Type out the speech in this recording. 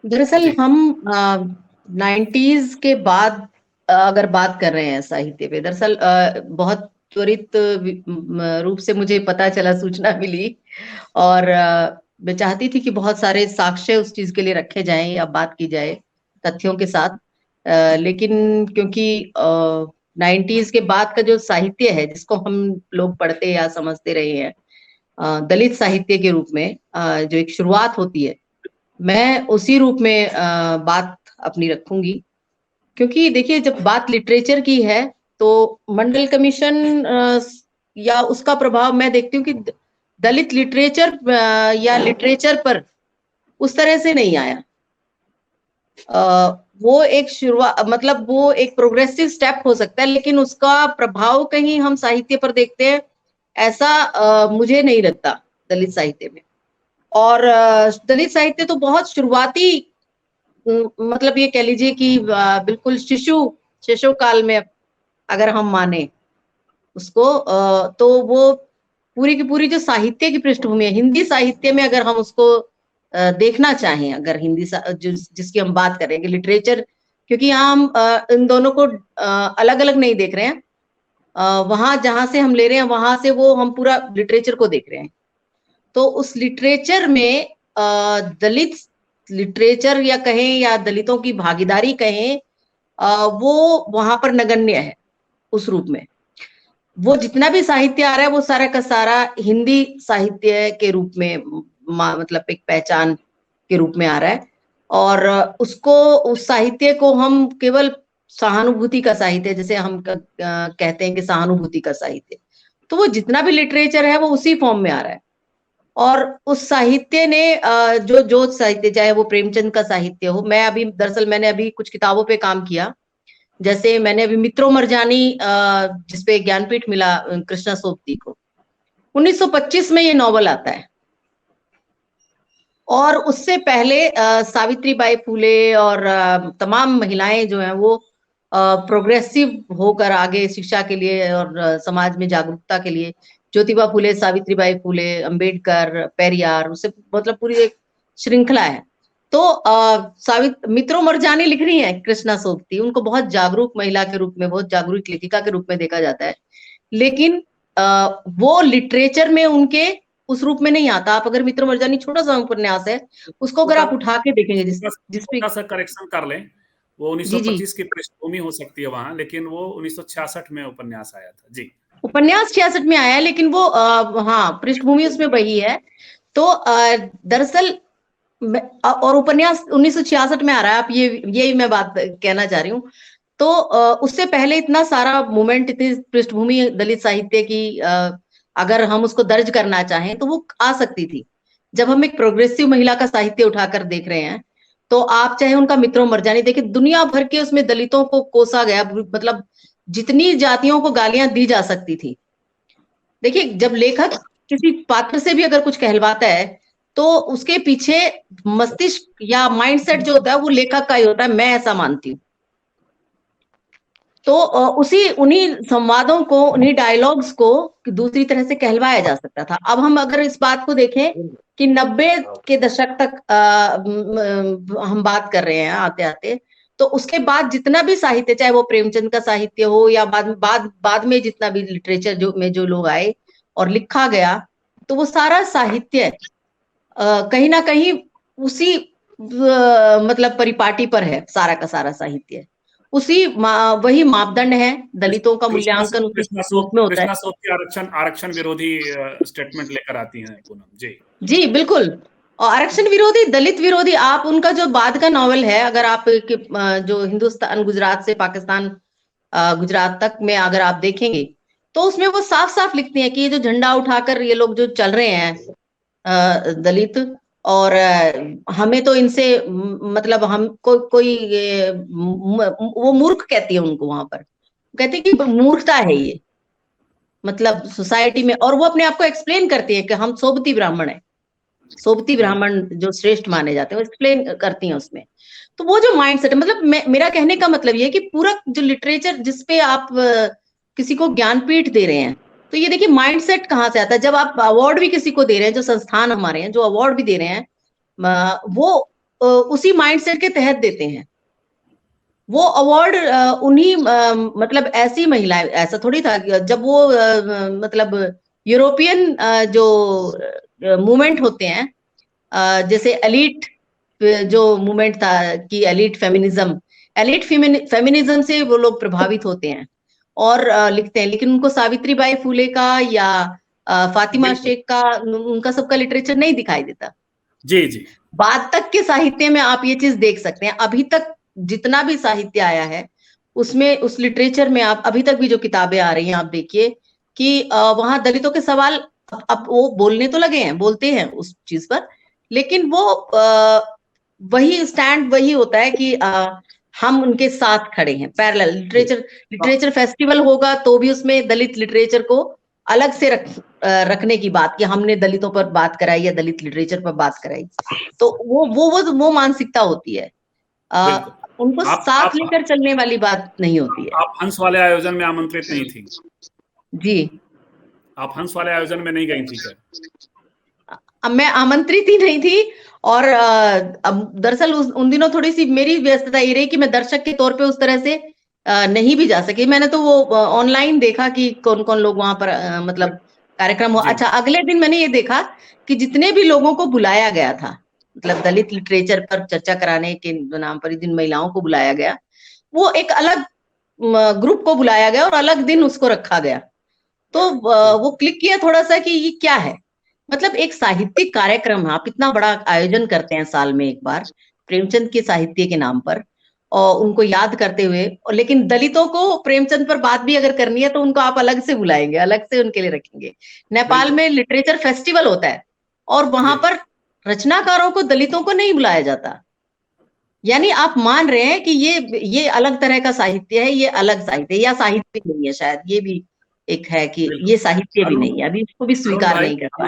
दरअसल जी। हम 90s के बाद अगर बात कर रहे हैं साहित्य पे, दरअसल बहुत त्वरित रूप से मुझे पता चला, सूचना मिली, और मैं चाहती थी कि बहुत सारे साक्ष्य उस चीज के लिए रखे जाएं या बात की जाए तथ्यों के साथ। लेकिन क्योंकि 90s के बाद का जो साहित्य है जिसको हम लोग पढ़ते या समझते रहे हैं, दलित साहित्य के रूप में, जो एक शुरुआत होती है, मैं उसी रूप में बात अपनी रखूंगी। क्योंकि देखिए, जब बात लिटरेचर की है तो मंडल कमीशन या उसका प्रभाव मैं देखती हूँ कि दलित लिटरेचर या लिटरेचर पर उस तरह से नहीं आया। वो एक शुरुआत, मतलब वो एक प्रोग्रेसिव स्टेप हो सकता है, लेकिन उसका प्रभाव कहीं हम साहित्य पर देखते हैं ऐसा मुझे नहीं लगता दलित साहित्य में। और दलित साहित्य तो बहुत शुरुआती, मतलब ये कह लीजिए कि बिल्कुल शिशु शिशु काल में अगर हम माने उसको, तो वो पूरी की पूरी जो साहित्य की पृष्ठभूमि है, हिंदी साहित्य में अगर हम उसको देखना चाहें, अगर जिसकी हम बात करेंगे लिटरेचर, क्योंकि यहाँ हम इन दोनों को अलग अलग नहीं देख रहे हैं। वहां जहां से हम ले रहे हैं वहां से वो हम पूरा लिटरेचर को देख रहे हैं। तो उस लिटरेचर में दलित लिटरेचर या कहें या दलितों की भागीदारी कहें, वो वहां पर नगण्य है उस रूप में। वो जितना भी साहित्य आ रहा है वो सारा का सारा हिंदी साहित्य के रूप में, मतलब एक पहचान के रूप में आ रहा है। और उसको, उस साहित्य को हम केवल सहानुभूति का साहित्य, जैसे हम कहते हैं कि सहानुभूति का साहित्य, तो वो जितना भी लिटरेचर है वो उसी फॉर्म में आ रहा है। और उस साहित्य ने जो जो साहित्य, चाहे वो प्रेमचंद का साहित्य हो, मैं अभी दरअसल मैंने अभी कुछ किताबों पे काम किया। जैसे मैंने अभी मित्रों मरजानी, जिसपे ज्ञानपीठ मिला कृष्णा सोबती को, 1925 में ये नॉवल आता है। और उससे पहले सावित्री बाई फूले और तमाम महिलाएं जो हैं वो प्रोग्रेसिव होकर आगे शिक्षा के लिए और समाज में जागरूकता के लिए, ज्योतिबा फूले, सावित्री बाई फूले, अंबेडकर, पेरियार, उससे मतलब पूरी एक श्रृंखला है। तो सावित मित्रों मरजानी लिख रही है कृष्णा सोबती, उनको बहुत जागरूक महिला के रूप में, बहुत जागरूक लेखिका के रूप में देखा जाता है। लेकिन वो लिटरेचर में उनके उस रूप में नहीं आता। आप अगर मित्र मर्जानी, छोटा सा उपन्यास है, उसको अगर छोटा आप उठा के देखेंगे, जिसपे छोटा सा करेक्शन कर लें, वो जी जी, 1925 की पृष्ठभूमि हो सकती है वहां, लेकिन वो 1966 में उपन्यास आया था। जी। उपन्यास 66 में आया है, लेकिन वो हाँ, पृष्ठभूमि उसमें वही है। तो दरअसल और उपन्यास 1966 में आ रहा है, आप ये यही मैं बात कहना चाह रही हूँ। तो उससे पहले इतना सारा मूवमेंट, इतनी पृष्ठभूमि दलित साहित्य की, अगर हम उसको दर्ज करना चाहें तो वो आ सकती थी। जब हम एक प्रोग्रेसिव महिला का साहित्य उठाकर देख रहे हैं, तो आप चाहे उनका मित्रों मरजानी देखिए, दुनिया भर के उसमें दलितों को कोसा गया, मतलब जितनी जातियों को गालियां दी जा सकती थी। देखिए, जब लेखक किसी पात्र से भी अगर कुछ कहलवाता है, तो उसके पीछे मस्तिष्क या माइंडसेट जो होता है वो लेखक का ही होता है, मैं ऐसा मानती हूँ। तो उसी उन्हीं संवादों को, उन्हीं डायलॉग्स को दूसरी तरह से कहलवाया जा सकता था। अब हम अगर इस बात को देखें कि 90 के दशक तक हम बात कर रहे हैं आते आते, तो उसके बाद जितना भी साहित्य, चाहे वो प्रेमचंद का साहित्य हो या बाद में जितना भी लिटरेचर जो लोग आए और लिखा गया, तो वो सारा साहित्य कहीं ना कहीं उसी मतलब परिपाटी पर है। सारा का सारा साहित्य उसी वही मापदंड है, दलितों का कृष्णा मूल्यांकन उसी कृष्णा रूप में होता है। कृष्णा सोप की आरक्षण आरक्षण विरोधी स्टेटमेंट लेकर आती हैं पूनम जी। जी बिल्कुल। और आरक्षण विरोधी, दलित विरोधी, आप उनका जो बाद का नॉवल है, अगर आप जो हिंदुस्तान गुजरात से पाकिस्तान, गुजरात तक में अगर आप देखेंगे, तो उसमें वो साफ साफ लिखती हैं कि ये जो झंडा उठाकर ये लोग जो चल रहे हैं दलित, और हमें तो इनसे मतलब हम कोई वो मूर्ख कहती है उनको वहां पर, कहते हैं कि मूर्खता है ये, मतलब सोसाइटी में। और वो अपने आप को एक्सप्लेन करती है कि हम सोबती ब्राह्मण है, सोबती ब्राह्मण जो श्रेष्ठ माने जाते हैं, वो एक्सप्लेन करती हैं उसमें। तो वो जो माइंडसेट है, मतलब मेरा कहने का मतलब ये है कि पूरा जो लिटरेचर जिसपे आप किसी को ज्ञानपीठ दे रहे हैं, तो ये देखिए माइंडसेट कहाँ से आता है। जब आप अवार्ड भी किसी को दे रहे हैं, जो संस्थान हमारे हैं जो अवार्ड भी दे रहे हैं, वो उसी माइंडसेट के तहत देते हैं। वो अवार्ड उन्हीं मतलब ऐसी महिलाएं, ऐसा थोड़ी था कि जब वो मतलब यूरोपियन जो मूवमेंट होते हैं, जैसे एलीट जो मूवमेंट था कि एलीट फेमिनिज्म से वो लोग प्रभावित होते हैं और लिखते हैं, लेकिन उनको सावित्रीबाई फूले का या फातिमा शेख का, उनका सबका लिटरेचर नहीं दिखाई देता। जी जी। बाद तक के साहित्य में आप ये चीज देख सकते हैं। अभी तक जितना भी साहित्य आया है उसमें, उस लिटरेचर में आप अभी तक भी जो किताबें आ रही हैं, आप देखिए कि वहां दलितों के सवाल अब वो बोलने तो लगे हैं, बोलते हैं उस चीज पर, लेकिन वो वही स्टैंड वही होता है कि हम उनके साथ खड़े हैं। पैरेलल लिटरेचर फेस्टिवल होगा तो भी उसमें दलित लिटरेचर को अलग से रखने की बात, कि हमने दलितों पर बात कराई या दलित लिटरेचर पर बात कराई, तो वो मानसिकता होती है। उनको साथ लेकर चलने वाली बात नहीं होती है। आप हंस वाले आयोजन में आमंत्रित नहीं थी? जी, आप हंस वाले आयोजन में नहीं गई थी क्या? मैं आमंत्रित ही नहीं थी, और दरअसल उन दिनों थोड़ी सी मेरी व्यस्तता ये रही कि मैं दर्शक के तौर पे उस तरह से नहीं भी जा सकी। मैंने तो वो ऑनलाइन देखा कि कौन कौन लोग वहां पर मतलब कार्यक्रम हुआ। अच्छा, अगले दिन मैंने ये देखा कि जितने भी लोगों को बुलाया गया था, मतलब दलित लिटरेचर पर चर्चा कराने के नाम पर जिन महिलाओं को बुलाया गया, वो एक अलग ग्रुप को बुलाया गया और अलग दिन उसको रखा गया। तो वो क्लिक किया थोड़ा सा कि ये क्या है, मतलब एक साहित्यिक कार्यक्रम आप इतना बड़ा आयोजन करते हैं साल में एक बार प्रेमचंद के साहित्य के नाम पर और उनको याद करते हुए, और लेकिन दलितों को प्रेमचंद पर बात भी अगर करनी है तो उनको आप अलग से बुलाएंगे, अलग से उनके लिए रखेंगे। नेपाल में लिटरेचर फेस्टिवल होता है और वहां पर रचनाकारों को, दलितों को नहीं बुलाया जाता। यानी आप मान रहे हैं कि ये अलग तरह का साहित्य है, ये अलग साहित्य है, या साहित्य नहीं है, शायद ये भी एक है कि ये साहित्य भी नहीं है, अभी इसको भी स्वीकार नहीं कर पा रहे।